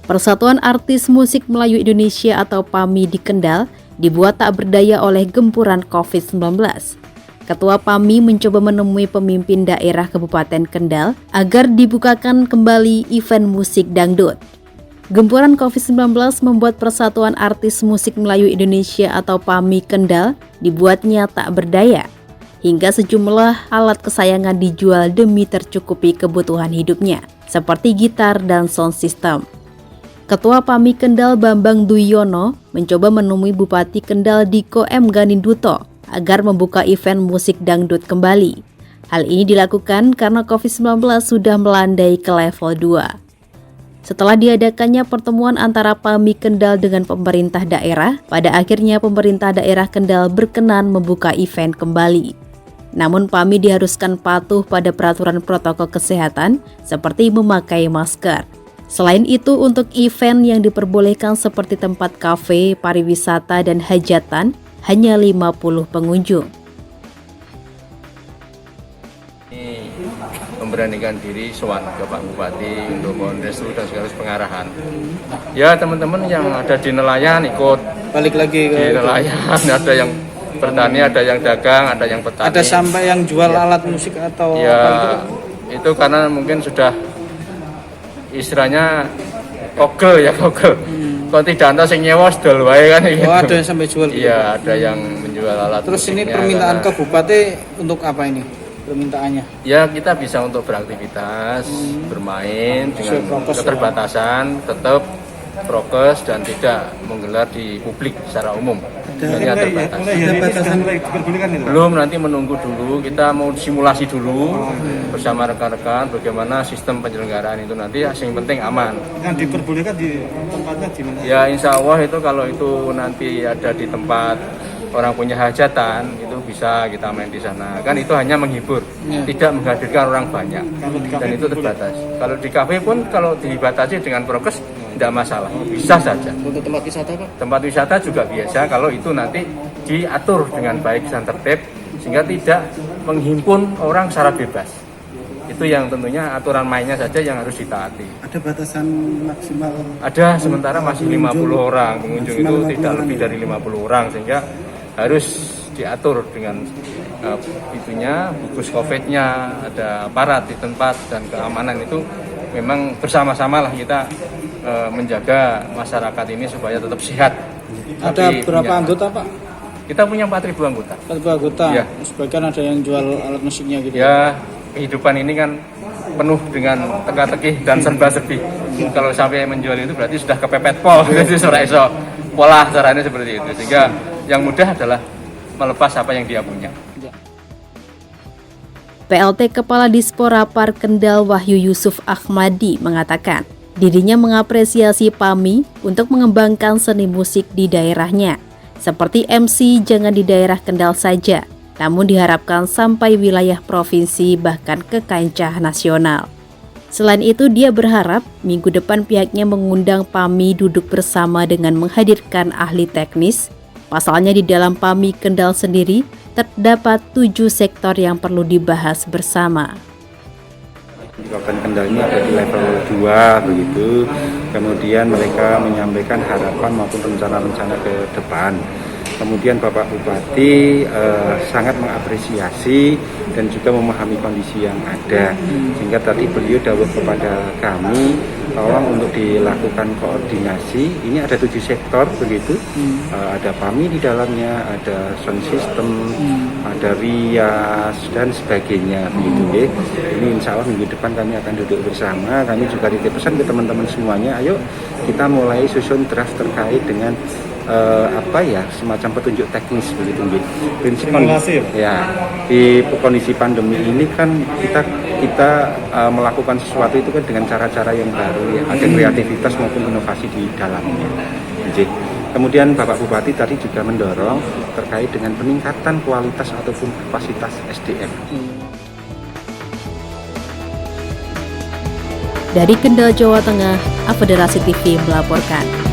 Persatuan Artis Musik Melayu Indonesia atau PAMI di Kendal dibuat tak berdaya oleh gempuran COVID-19. Ketua PAMI mencoba menemui pemimpin daerah Kabupaten Kendal agar dibukakan kembali event musik dangdut. Gempuran COVID-19 membuat Persatuan Artis Musik Melayu Indonesia atau PAMI Kendal dibuatnya tak berdaya, hingga sejumlah alat kesayangan dijual demi tercukupi kebutuhan hidupnya, seperti gitar dan sound system. Ketua PAMI Kendal Bambang Duyono mencoba menemui Bupati Kendal Diko M. Ganinduto agar membuka event musik dangdut kembali. Hal ini dilakukan karena COVID-19 sudah melandai ke level 2. Setelah diadakannya pertemuan antara PAMI Kendal dengan pemerintah daerah, pada akhirnya pemerintah daerah Kendal berkenan membuka event kembali. Namun PAMI diharuskan patuh pada peraturan protokol kesehatan seperti memakai masker. Selain itu, untuk event yang diperbolehkan seperti tempat kafe, pariwisata, dan hajatan, hanya 50 pengunjung. Ini memberanikan diri sowan ke Pak Bupati untuk mohon restu dan segala pengarahan. Ya teman-teman yang ada di nelayan ikut balik lagi ke di nelayan, ada yang bertani, ada yang dagang, ada yang petani. ada sampai yang jual alat musik atau ya, apa itu karena mungkin sudah istilahnya kogel. Kalau tidak ada yang nyewa sedol wae kan gitu. Oh, ada yang sampai jual gitu. Iya, ada yang menjual alat. Terus ini permintaan ke Bupati untuk apa ini? Permintaannya? Ya, kita bisa untuk beraktivitas, bermain dengan keterbatasan, tetap prokes dan tidak menggelar di publik secara umum. Hanya terbatas. Ada batasan Belum, nanti menunggu dulu, kita mau simulasi dulu bersama rekan-rekan bagaimana sistem penyelenggaraan itu nanti. Yang penting aman. Yang diperbolehkan di tempatnya di mana? Ya insya Allah itu kalau itu nanti ada di tempat orang punya hajatan itu bisa kita main di sana. Kan itu hanya menghibur, tidak menghadirkan orang banyak. Dan itu terbatas. Kalau di kafe pun kalau dibatasi dengan prokes tidak masalah, bisa saja. Untuk tempat wisata Pak? Tempat wisata juga biasa kalau itu nanti diatur dengan baik dan tertib sehingga tidak menghimpun orang secara bebas. Itu yang tentunya aturan mainnya saja yang harus ditaati. Ada batasan maksimal? Ada, sementara masih 50 orang pengunjung itu tidak lebih dari 50 orang sehingga harus diatur dengan itunya, gugus COVID-nya, ada aparat di tempat dan keamanan itu memang bersama-sama lah kita menjaga masyarakat ini supaya tetap sehat. Ada berapa anggota Pak? Kita punya 4.000 anggota. 4.000 anggota? Ya. Sebagian ada yang jual alat musiknya gitu? Ya, kehidupan ini kan penuh dengan teka-teki dan serba-serbi. Kalau sampai menjual itu berarti sudah kepepet pol, jadi iso pola caranya seperti itu. Sehingga yang mudah adalah melepas apa yang dia punya. PLT Kepala Disporapar Kendal Wahyu Yusuf Ahmadi mengatakan, dirinya mengapresiasi PAMI untuk mengembangkan seni musik di daerahnya. Seperti MC jangan di daerah Kendal saja, namun diharapkan sampai wilayah provinsi bahkan ke kancah nasional. Selain itu, dia berharap minggu depan pihaknya mengundang PAMI duduk bersama dengan menghadirkan ahli teknis. Pasalnya di dalam PAMI Kendal sendiri terdapat 7 sektor yang perlu dibahas bersama. Di Kabupaten Kendal ini ada di level 2 begitu. Kemudian mereka menyampaikan harapan maupun rencana-rencana ke depan. Kemudian Bapak Bupati sangat mengapresiasi dan juga memahami kondisi yang ada. Sehingga tadi beliau dawuh kepada kami tolong untuk dilakukan koordinasi. Ini ada 7 sektor begitu. Ada PAMI di dalamnya, ada sound system, ada rias dan sebagainya begitu. Ini insya Allah minggu depan kami akan duduk bersama. Kami juga titip pesan ke teman-teman semuanya, ayo kita mulai susun draft terkait dengan semacam petunjuk teknis begitu. Prinsip ya di kondisi pandemi ini kan kita melakukan sesuatu itu kan dengan cara-cara yang baru ya, ada kreativitas maupun inovasi di dalamnya. Kemudian Bapak Bupati tadi juga mendorong terkait dengan peningkatan kualitas ataupun kapasitas SDM. Dari Kendal, Jawa Tengah, Federasi TV melaporkan.